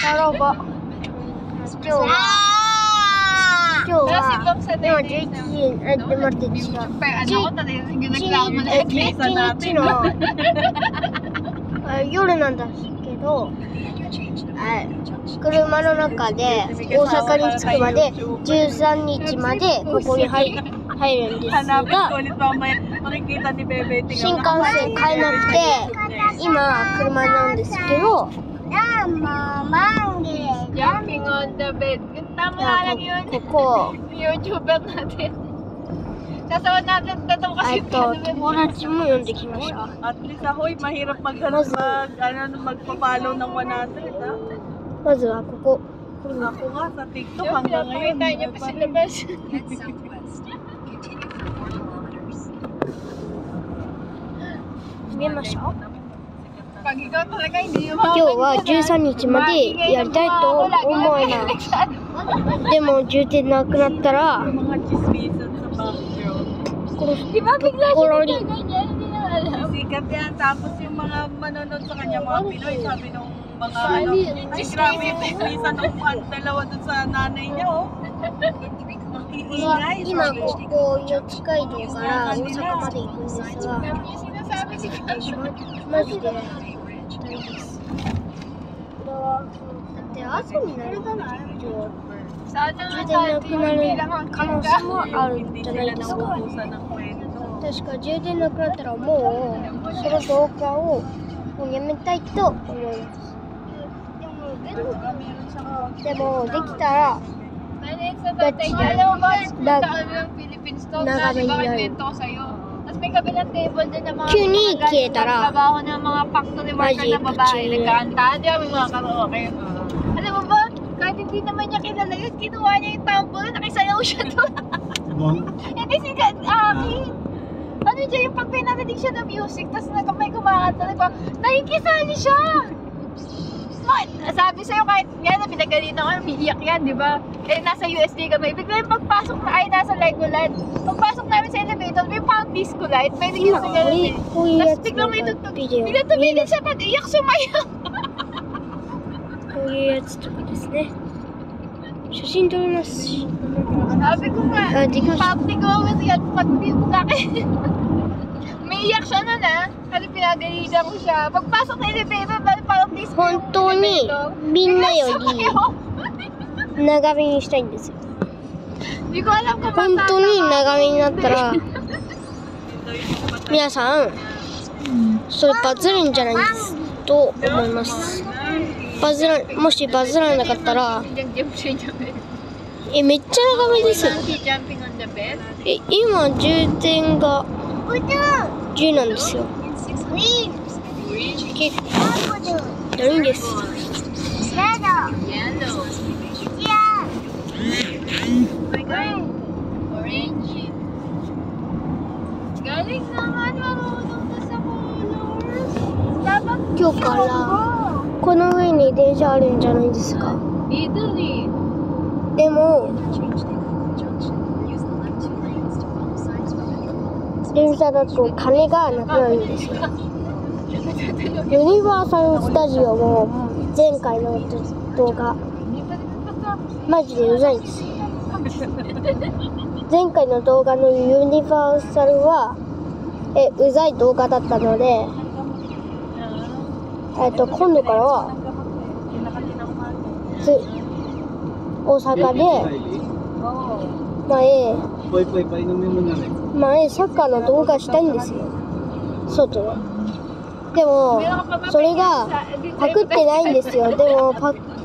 Taro ba?今日は今11時、待って違う。11日の夜なんだけど、車の中で大阪に着くまで13日までここに入るんですが、新幹線買えなくて今車なんですけど、Jumping on the bed. Tama lang yun. YouTuber natin. Sasawan natin tatong kasi友達も呼んできました。At least ahoy, mahirap magpa-follow ng 100, ha? まずはここ。Ako nga sa TikTok hanggang ngayon. Pakita niyo pa sa labas. 見えました？ Pag ikaw talaga hindi yung 今日は13日までやりたいと思います。でも充電なくなったら、Mga chismisan sa background. Di ba bigla siya ganyan? Hindi na alam. Sikat yan. Tapos yung mga manonood sa kanya, mga Pinoy, sabi nung mga ano, ay grabe yung chismisan nung dalawa dun sa nanay niya, oh. Ang iingay. 今ここ四街道から大阪まで行くんですが、 Alam niyo sinasabi siマジで大変です。だって朝になると Sana 充 nga 電な sa くな hindi る lang ang 可能 kanda. 性もあるんじゃないですか。 確か充電なくなったらもうその動画をもうやめたいと思います。でもできたら Alam mo ba, punta kami ng Philippines to, Nagabi di ba niya. kwento ko sa'yo? Tapos may kabilang table din ng mga Cunie, Kietara. trabaho ng mga factory worker na babae, nagkakantahan, di ba may mga karaoke. Alam mo ba, kahit hindi naman niya kilala yun, kinuha niya yung tambour, nakisayaw siya doon. Hindi siya, ano siya, yung pag pinarinig siya ng music, tapos may kumakanta, nakikisali siya. Sabi sa'yo kahit yan, pinagalitan ko, umiiyak yan, di ba? Eh, nasa USD kami. Bigla yung pagpasok na, ay, nasa Legoland. Pagpasok namin sa elevator, may pang disco light. May naging sa ganun eh. Tapos biglang may tutug. Biglang tumigil siya, pag iyak, sumayaw. こういうやつとかですね。写真撮りますし。 Sabi ko nga, di ko party going yan, pag di mo laki. Umiiyak siya nun ah. Kasi pinagalitan ko siya. Pagpasok na elevator, parang disco. 本当にみんなより長めにしたいんですよ。 Hindi ko alam kung 本当に長めになったら皆さんそれバズるんじゃないですと思います。もしバズらなかったらめっちゃ長めですよ。今充電が10なんですよ。だるいんです。今日からこの上に電車あるんじゃないですか。でも電車だと金がなくなるんですよ。ユニバーサル・スタジオも前回の動画マジでうざいんですよ。前回の動画のユニバーサルはうざい動画だったので、今度からは大阪で前サッカーの動画したいんですよ、外で。でもそれがパクってないんですよ。でも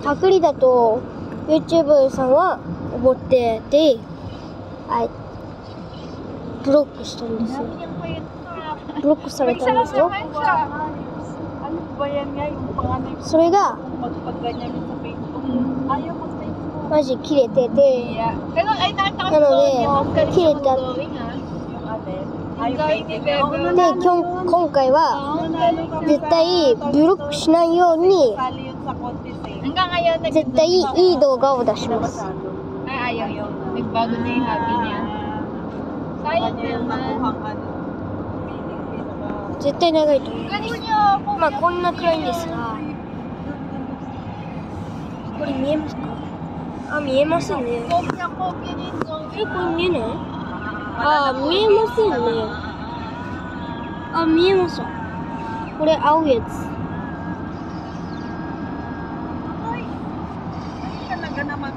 パクリだと YouTube さんは思っててブロックしたんですよ。ブロックされたんですよ。それがマジ切れてて、なので切れたで今回は絶対ブロックしないように絶対いい動画を出します。Nagbago na yung hobby niya. Sayang naman. 絶対長いと思う。 Galing niya ako. まあこんなくらいですが、これ見えますか？あ、見えませんね。 Kopya din. これ見えない？あ、見えませんね。あ、見えました。これ青いやつ。 Talaga naman.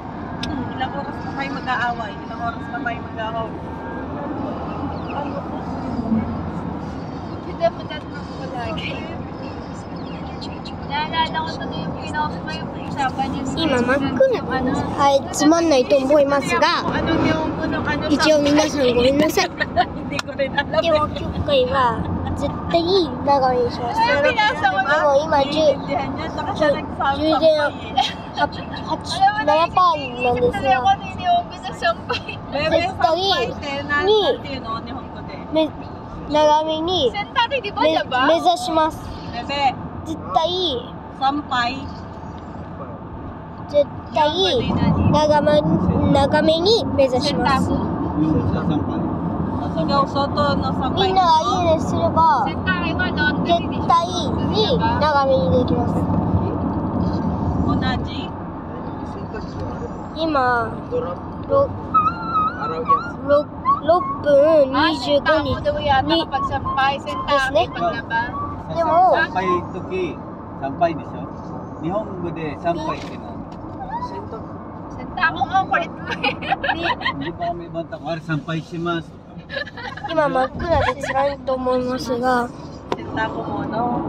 Ilang oras pa tayo mag-aaway. Ilang oras pa tayo mag-aaway. Hindi mo tatanong ko lagi. Naalala ko na yung pinost mo yung usapan niya. 今真っ暗です。はい、つまんないと思いますが、 Ano yung ano 一応皆さんごめんなさい。 Hindi ko rin alam. でも今回は絶対長めにします。 Pero binasa koでも今10 naiintindihan niya. Saka siya nagsabi充電7%なんです Tuloy ako が、 niniyobi na sampay. Bebe,絶対 sampay te. Nante yun, no? Nihon ko de. 長めに Sentari, di ba 目 diba? 指します。 Bebe, 絶対 sampay. 絶対長めに目指します。 Ikaw, Soto, no, み sampay. んながいいねすれば Sentari ko noon. 絶対に長めにできます。 Onaji. 今6分25 Sentari 日 daw yata ni- kapag sampay. Sentari Yes, paglaba. でも参拝参拝でしょ。日本語で参拝ってのは Sentari ko ang kulit mo eh. hindi pa kami ibang tao. Ari, 参拝します。今真っ暗で辛いと思いますが、 Sinta ko mo, no?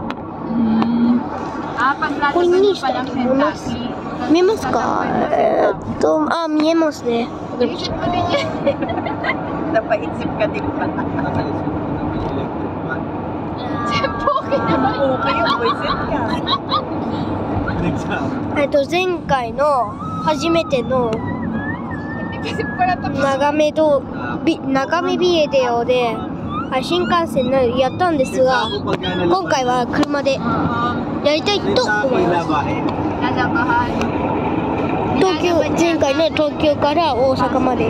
Paglaba これに ko したい palang と思います。 sentari. 見えますか？あ、見えますね。 Isip ko din yan. Napaisip ka din pala. Nakaisip ko na may electric fan. Poke na. Okay, napaisip ka. Nagsabi. 前回の初めての Isip ko na tapos. 長めビデオで新幹線のやったんですが、今回は車でやりたいと思います。 Nalakahan. 前回ね、東京から大阪まで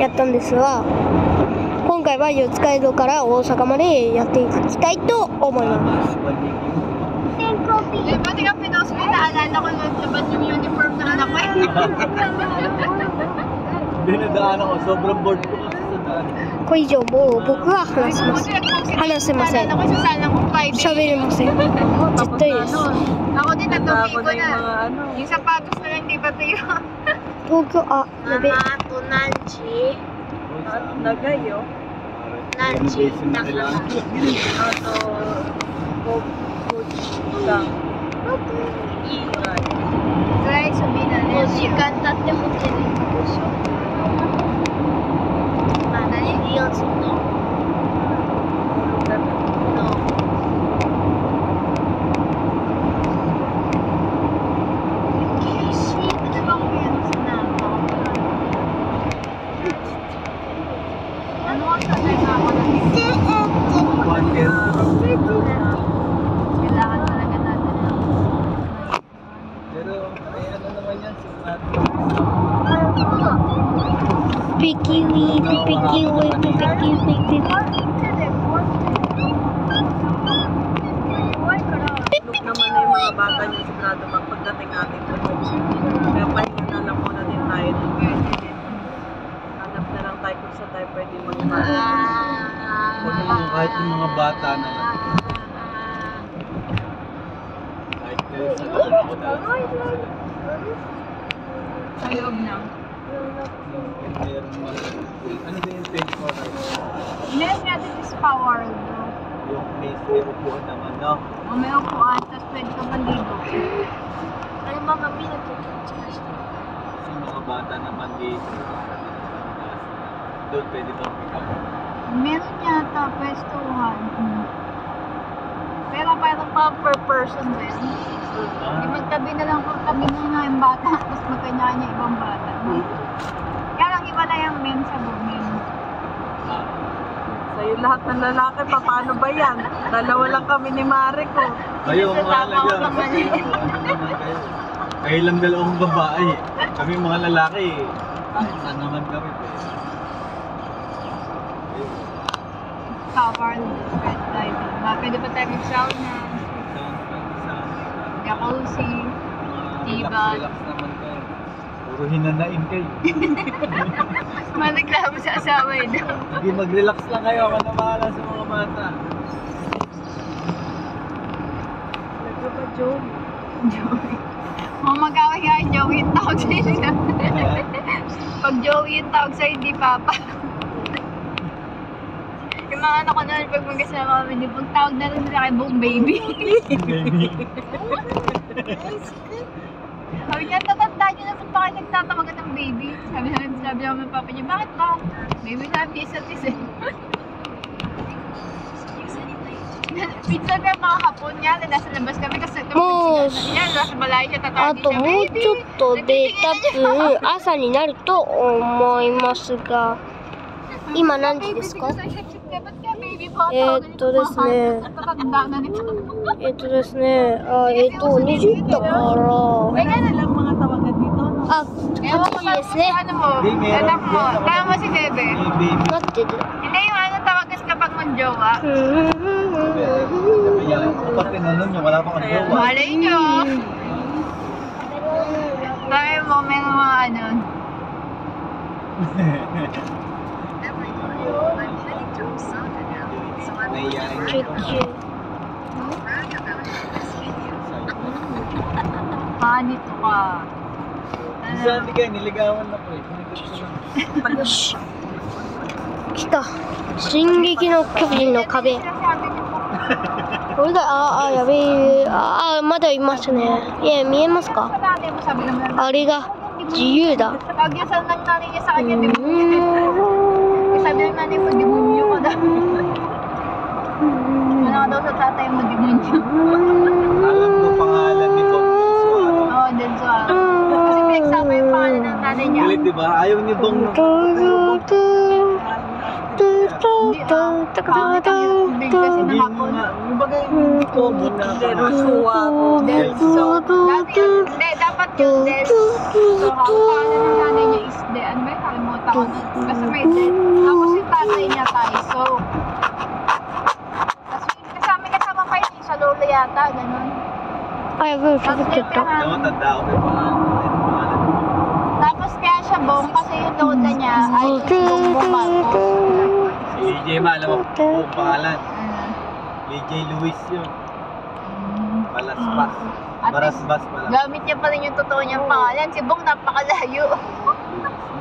やったんですが、今回は四街道から大阪までやっていきたいと思います。 Eh, pati ka pinost mo, naalala ko naglabas yung uniform na anak ko eh. Dinadaanan ko, sobrang bored ko kasi sa daan. これ以上もう僕は話せません。話せません。 Naalala ko sa sala kong Friday. 喋れません。絶対です。 Ako din, natupi Bago ko na yung mga na. ano. Yung sapatos na lang, di ba tayo? 東京、あ、やべ。 to Nanchi. At lagay, oh. Renovation na kailangan. Ato, lang. Guys, sabihin na rin. 時間経ってホテル行くでしょ。まあ、何利用するの？ Ano ang sanay na ako na kailangan talaga natin. Pero may ano naman yan, sigurado. Pikiwi, pikiwi, pikiwi. Look naman na yung mga bata niya sigurado pagdating natin doon. Kaya pahinga na lang muna din tayo doon. Hanap na lang tayo kung saan tayo pwede mag-park. Kahit yung mga bata na lang. Kahit kayo sa Sa loob na. ano ba yung 24 hours? Yes, nga, this is powered. Yung may upuan naman, no? O may upuan, tapos pwede ka bandido. Ano ba kami nagtutuloy? Kasi mga bata naman dito. Doon pwede bang pick up? Meron yata, pwestuhan. Pero parang pa per person din. Yung magtabi na lang kami na yung bata, tapos magkanya-kanya ibang bata. Kaya lang iba na yung men sa bumin. Sa'yo lahat ng lalaki, paano ba yan? Dalawa lang kami ni Mare ko. Kayo ang Kasama ko mahalaga. naman Kasi ano naman kayo. Kayo lang dalawang babae. Kami mga lalaki. Saan naman kami? Covered. Pwede pa tayo mag-sauna, jacuzzi, tibag. Relax naman kayo. Puro hinanain kayo. Mareklamo sa asawa yun. Sige, mag-relax lang kayo. Ako na bahala sa mga bata. Nagkaba, Joe. Joey. Kung mag-away nga yung Joey yung tawag sa'yo. Pag Joey yung tawag sa'yo, hindi Papa. Yung mga anak ko noon, pag magkasama kami, pag tawag na rin nila kay Bong Baby. Baby. Sabi niya, tatanda niyo na pa kayo nagtatawagan ng baby. Sabi naman ng papa niya, bakit ba? Baby sabi isa't isa. Pizza ka mga hapon nga, nasa labas kami kasi nasa balay siya, あ tatawagin と siya, もうちょっとで多分朝になると思いますが、今何時ですか？ですね、20だから、 Ilang mga tawagan dito? あ、8時ですね。 Ano mo? Anak mo, kaya mo si Bebe. Baby. 待ってて。 Hindi yung ano tawagan kapag mong jowa. Sabi niya, kapag tinanong niya, wala pa kang jowa. Malay nyo. Sabi mo, may mga ano. Naiyain ko. Nito ka. Isa, hindi ka, niligawan na ko eh. Pinigot ko lang. よし。来た。進撃の巨人の壁。これだ、やべえ。まだいますね。見えますか？ Sabi naman, あれが自由だ。 pag-yasal ng nanay niya sa kanya, demonyo. Sabi ng nanay mo, demonyo ka daw. Ano ka daw sa tatay mo, demonyo. Alam mo pangalan nito. Oo, Del Suaro. Kasi pinagsama yung pangalan ng nanay niya. Galit, diba? Ayaw niyo bang Kasi hindi mo nakapon. nga, yung bagay yung common na Del Suaro. Dati yun, hindi, dapat yung Del Suaro. Ang pangalan ng nanay niya is Del. Ano ba yung kalimutan ko nun? Kasi may Del. Tapos yung tatay niya, Taiso. Tapos yung kasama pa yun, sa Lola yata, ganun. あ、やべえ、かぶっちゃった。 Ako, tanda ako may pangalan. Tapos kaya siya Bong kasi yung lola niya ay yung Bong Si EJ Ma, alam mo po pangalan. EJ Luis yun. Balasbas. Barasbas pala. Gamit niya pa rin yung totoo niyang pangalan. Si Bong napakalayo.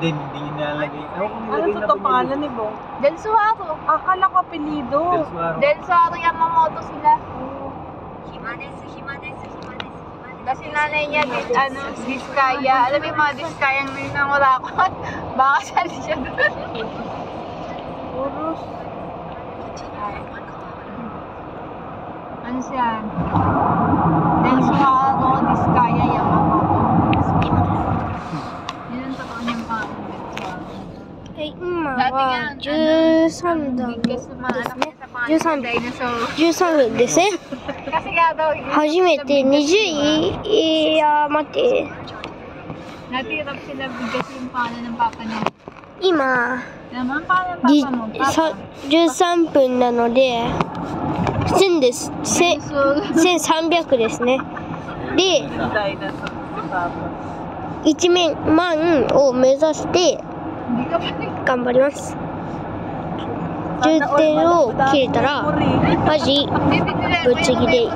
Hindi nilalagay. Ano totoo pangalan ni Bong? Del Suaro. Akala ko apelido. Del Suaro. Del Suaro Yamamoto sila. Kasi nanay niya, Diskaya. Alam mo yung mga Diskayang nangurakot? Baka sali siya doon. Puros. Ano siya? Del Suaro, Diskaya, Yamamoto. Yun ang totoo niyang pangalan, Del Suaro. はい、今 Dati は nga, 13段 bigkas ng mga anak niya sa pangalan ng dinosaur. 13分ですね。 Kasi nga daw, 初めて20位、いや、待って。 natirap sila bigkas yung pangalan ng papa niya. 今、 Naman, pangalan ng papa mo? Papa. 13分なので、1000です。So, 1300ですね。で、 Dinosaur si Papa. 1万を目指して hindi ka pa rin. 頑張ります。10点を切れたら、マジ、ぶっちぎり、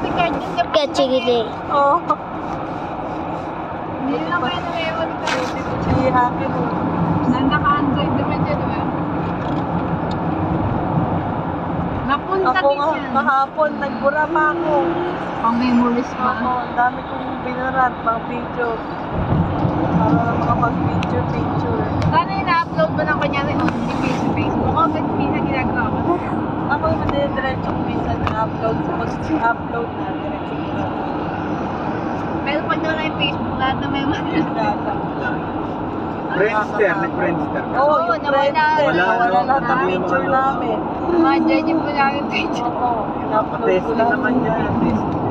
ガチギリ。 Oo. Hindi na kaya na may ewan ka. Si Happy mo. Naka-Android naman siya, di ba? Napunta Ako din nga, yan. kahapon, nagbura pa ako. Pang memories Oo, pa. ang dami kong binarat, mga video. Para makapag-picture. Sana yung na-upload mo ng kanyari only face to Facebook. Ako, ba't minsan ginagawa ko? Ako yung dire-diretso ko minsan na-upload. Pag-upload na, diretso ko na. Pero pag nawala yung Facebook, lahat na may mga Data. Friendster, nag-Friendster ka. Oo, Oo, yung nawala. Friendster. Wala, Nawala no? lahat ng picture namin. mga judge po lang yung page. Oo, in-upload ko Testing lahat. naman yan. Testing.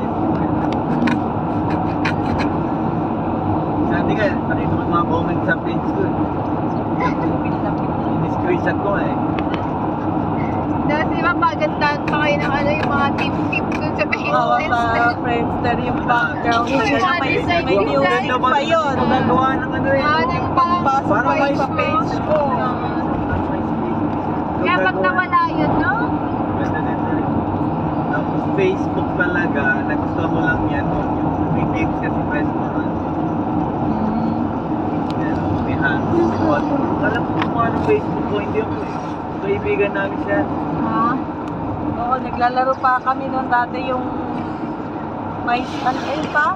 Sabi ka, nakita ko mga comments sa page ko. In-screenshot ko eh. Tapos di ba pag nagagandaan pa kayo ng ano, yung mga tip-tip dun sa Oo, Pinterest. sa Friendster yung background. Yung Kaya mga may design, music pa yun. Nagawa ng ano eh. Yung parang Pasok Parang pa yun sa MySpace. page ko. kaya pag nawala yun, no? Ganda din na rin. Tapos Facebook talaga, nagustuhan ko lang yan. May names kasi restaurant. May hands. Alam ko kung ano Facebook ko, hindi ako eh. Kaibigan namin siya. Ha? Oo, naglalaro pa kami noon dati yung may restaurant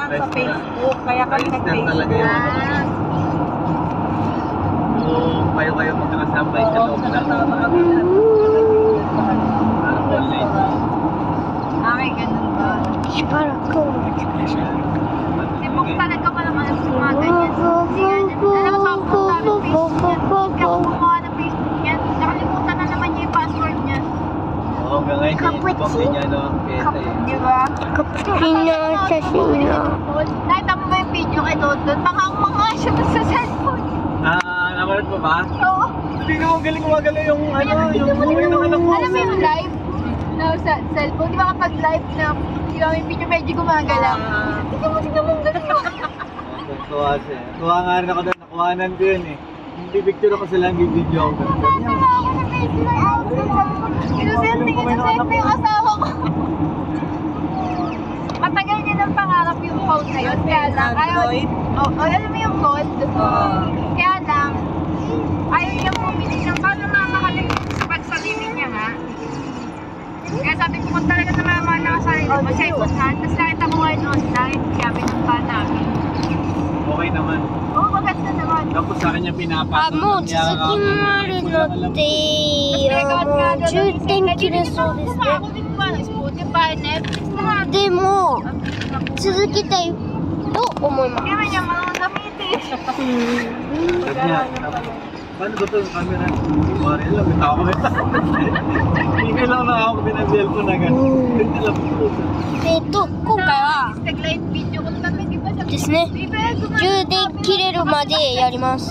sa Facebook. Kaya kami Friendster talaga yun. nag-Facebook. So, kayo magkakasabay sa Oo, loob ng nakasama kami na. online. Okay, ganun ba? しばらくお待ちください。 Si Bok talaga pa naman sa mga ganyan. Hindi yan. Alam mo, sa ako namin Facebook niya. Hindi ako gumawa ng Facebook niya. Nakalimutan na naman niya yung password niya. Oo, hanggang ngayon yung din niya, no? Kesa eh. Di ba? みんな写真な。 Nakita mo ba yung video kay Dodon? Mga siya dun sa cellphone. Nakulat mo ba? Oo. Hindi ka magaling gumagalaw yung ano, yung buhay ng anak mo. Alam mo yung live na sa cellphone? Di ba kapag live na di ba may video medyo gumagalaw? Tignan mo ang galing mo. Tuwa siya. Tuwa nga rin ako doon. Nakuhanan ko yun eh. Hindi picture ako sila, hindi video ako. Saan na ako sa video na ako sa cellphone? Inosente yung asawa ko. Matagal niya ng pangarap yung phone na yun. Kaya lang, Android? alam mo yung gold? Kaya lang, ayaw niya bumili ng paano mamahalin pag sarili niya nga. Kaya sabi ko kung talaga na mamahal na sarili mo, second hand. Tapos nakita ko ngayon online, kaya pinunta namin. Okay naman. Oo, maganda naman. Tapos sa kanya あ、 pinapasok. もう続きもあるのって、もう充電切れそうですね。 Ako din ba, Spotify, Netflix, lahat. でも、続けたいと思いま Kaya niya marunong gamitin. す。 Paano ba ito yung camera? Mari lang, may tao kami. Hindi lang na ako pinag-cellphone na gano'n. Hindi lang po. 今回は Tag-light video ko kami, di ba? ですね、充電切れるまでやります。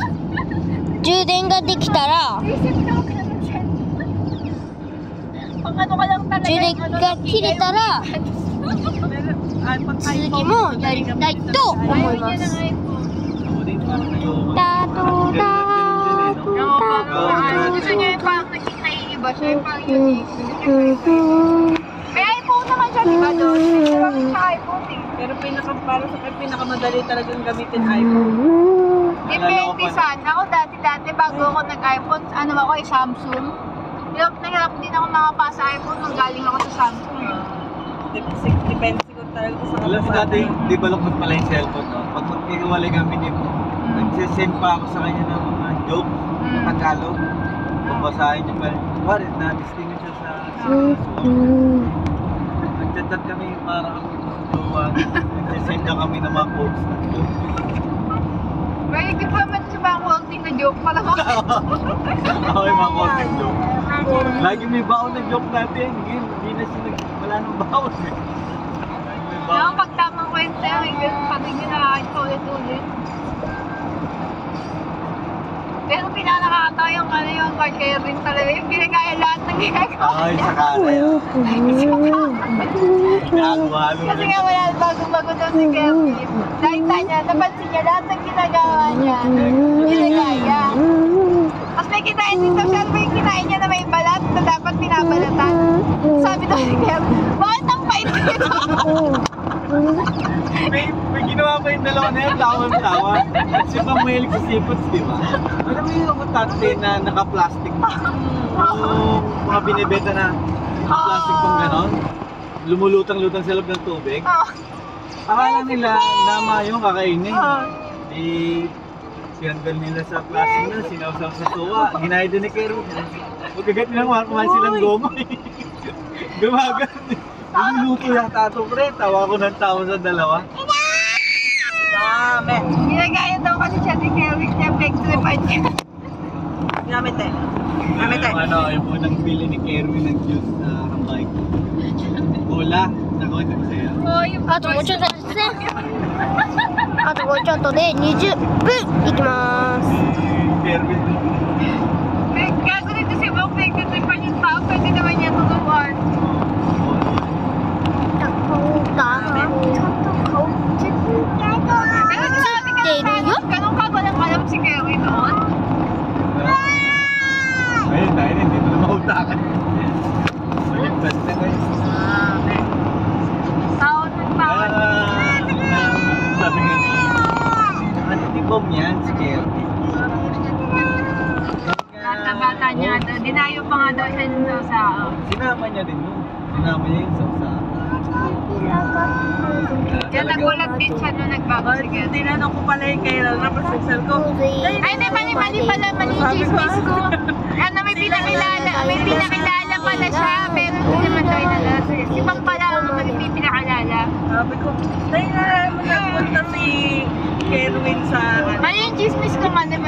充電ができたら、 Pang ano ka lang talaga. 充電が切れたら、続きもやりたいと思います。 Ako din, parang nag-uwan. ダドダド Gusto niya yung parang naging naiiba siya, yung parang unique. May iPhone naman siya, di ba doon? May marami siya iPhone eh. Pero para sa akin, pinakamadali talagang gamitin iPhone. Depende saan. Ako dati bago ako nag-iPhone, ano ako eh, Samsung. Nagharap din ako makapasa iPhone nung galing ako sa Samsung. Depende siguro talaga sa Alam mo dati, di balokot pala yung cellphone, no? Pag magkikiwalay kami dito, nagsisend pa ako sa kanya ng mga joke, Tagalog. Babasahin niya pa rin. Warit na, distinguish siya sa nagchat-chat kami para kami jowa. Nagsisend na kami ng mga quotes na joke. Pero hindi pa naman sa mga quoting na joke pala ko. Ako yung mga quotes na joke. Lagi may baon na joke natin. Hindi na siya wala nang baon eh. Lagi may baon. Yung pag tamang kwento yung pag hindi nakakita ulit-ulit. Pero pinakakatawa yung ano yung card kayo rin talaga. Yung ginagaya lahat ng ginagawa Ay, niya. sakala yan. Halo-halo Kasi na. nga wala bago-bago daw si Kevin. Nakita niya, napansin niya lahat ng ginagawa niya. Ginagaya. Tapos may kinain dito siya, may kinain niya na may balat na dapat pinabalatan. Sabi daw ni Kevin, bakit ang pait nito? May ginawa pa yung dalawa na yan, tawa-tawa. Kasi pang mahilig sa seafoods, di ba? Alam mo yung tate na naka-plastic? Yung mga binibenta na naka-plastic pang ganon? Lumulutang-lutang sa loob ng tubig. Akala nila nama yung kakainin. Di sinanggal nila sa plastic na, sinawsaw sa tuwa. Ginaya din ni Kero. Magkagat nilang kumain silang goma eh. Gumagat eh. Lumuluto yata ito, pre. Tawa ko ng tawa sa dalawa. Dami. Ginagaya daw kasi siya ni Kevin niya, peg-tripan niya. Gamit eh. Gamit eh. Yung ano, yung unang bili ni Kerwin ng juice na hambay. Cola. Nakuha ko sa'yo. Oo, yung あともうちょっとですね。あともうちょっとで20分いきます。 Si Kerwin. Gago dito si Bok, peg-tripan yung tao. pwede naman niya tuturuan. Pero sabi ka naman, ganun ka walang alam si Kerwin noon? Ayun, dahil hindi mo na mautakan. Maligtas na kayo. Okay. Taon ng taon. Sabi nga ni, ano ni Bom yan, si Kerry? Bata-bata niya, dinayo pa nga daw siya dun sa sao. Sinama niya din yun. Sinama niya yun sa Kaya nagulat din siya nung nagbago si Kerwin. Tinanong ko pala yung kay Rana, pasensal ko. Ay, hindi, mali pala, mali yung chismis ko. Ano, may pinakilala pala siya, pero hindi naman daw inalala. Si Bang pala ang may pinakilala. Sabi ko, dahil mo nagpunta si Kerwin sa... Mali yung chismis ko, mali.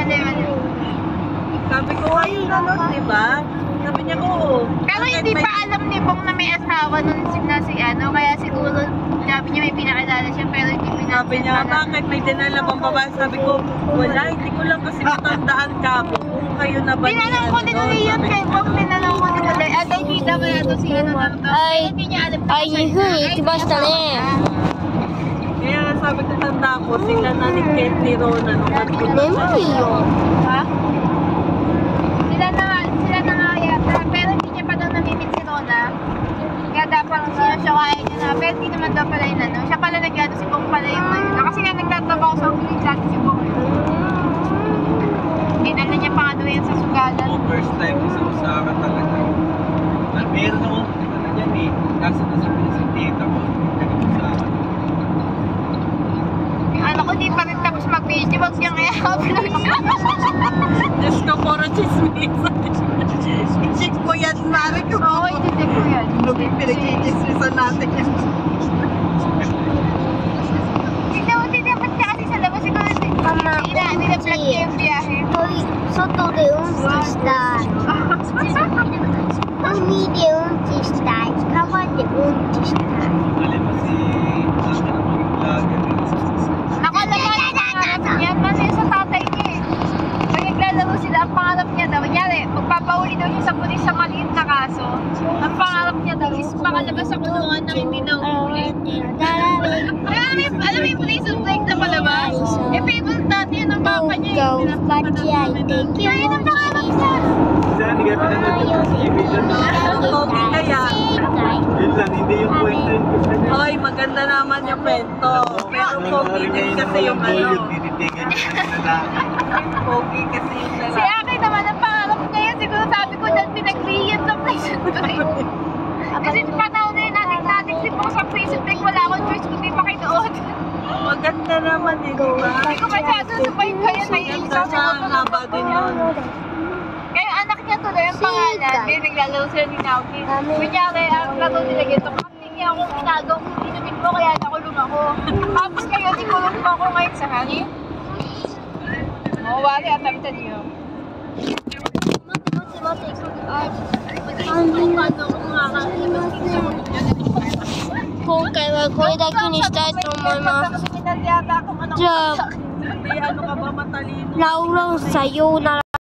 Sabi ko, ayun na nun, di ba? Sabi niya, oo. Pero hindi pa alam ni Bong na may asawa nun si ano, kaya siguro sabi niya may pinakilala siya, pero hindi pinakilala. Sabi niya, bakit may dinala bang babae? Sabi ko, wala, hindi ko lang kasi matandaan ka. Kung kayo na ba Tinanong ko din ulit yun kay Bong, tinanong ko din ulit. At ay, hindi naman ito si ano na ito. Ay, hindi niya alam. Kaya sabi ko, tanda ko, sila na ni Kate ni Rona nung nagpunta siya. Ha? Sila na nga yata, pero hindi niya pa daw namimit si Rona. Kaya dapat sinasyawain niya na, pero hindi naman daw pala yun ano. Siya pala nag-ano, si Bong pala yung kasi nga nagtatrabaho sa ulit dati si Bong. Dinala niya pa nga daw yan sa sugalan. first time sa Osaka talaga. Meron naman, ano yan eh, kaso nasa Pinisitita ko, nag-Osaka. Yung anak ko di pa rin tapos mag-video, wag niyang i-upload. Diyos ko, puro chismis. I-check mo yan, Mari ko. Oo, i-check ko yan. Pinag-chismisan natin yan. Hindi dapat siya kasi sa labas ito. Nila-vlog niya yung biyahe. 外でうんちしたい。海でうんちしたい。川でうんちしたい。 Alam mo si, ano na maging vlogger eh. Nakalabas ang pangarap niya. Kasi sa tatay niya eh. Pag naglalaro sila, ang pangarap niya daw. Kunyari, magpapauli daw siya sa pulis sa maliit na kaso. Ang pangarap niya daw is makalabas sa kulungan ng hindi na uhuli. Alam mo yung prison break na palabas? Eh, favorite natin yun ang papa niya eh. Kaya yun ang pangarap niya. Sana hindi ka pinanood yung TV dyan na. Okay kaya. Yun lang, hindi yung kwento yung gusto niya. Hoy, maganda naman yung kwento. Pero pogi din kasi yung ano. Tinitigan niya ng lalaki. Pogi kasi yung Si lalaki. Aki naman ang pangarap niya yun. Siguro sabi ko dahil pinag-read sa prison break. Kasi panahon na yun natin si Bong sa prison break. Wala akong choice kundi makinood. Maganda naman eh, di ba? Hindi ko masyado sabay kaya naiisa Maganda sa na, haba din yun. Kaya yung anak niya tuloy ang pangalan. Kaya naglalaro sila ni Naoki. Kunyari, ang laro nila gito. Kapag niya akong inagaw kung inumin mo, kaya nakulong ako. Tapos kayo, di kulong mo ako ngayon sa hangin. Mawari at tabitan niyo. 今回はこれだけにしたいと思います。じゃあ、 Hindi, ano ka ba matalino? ラウラウさようなら。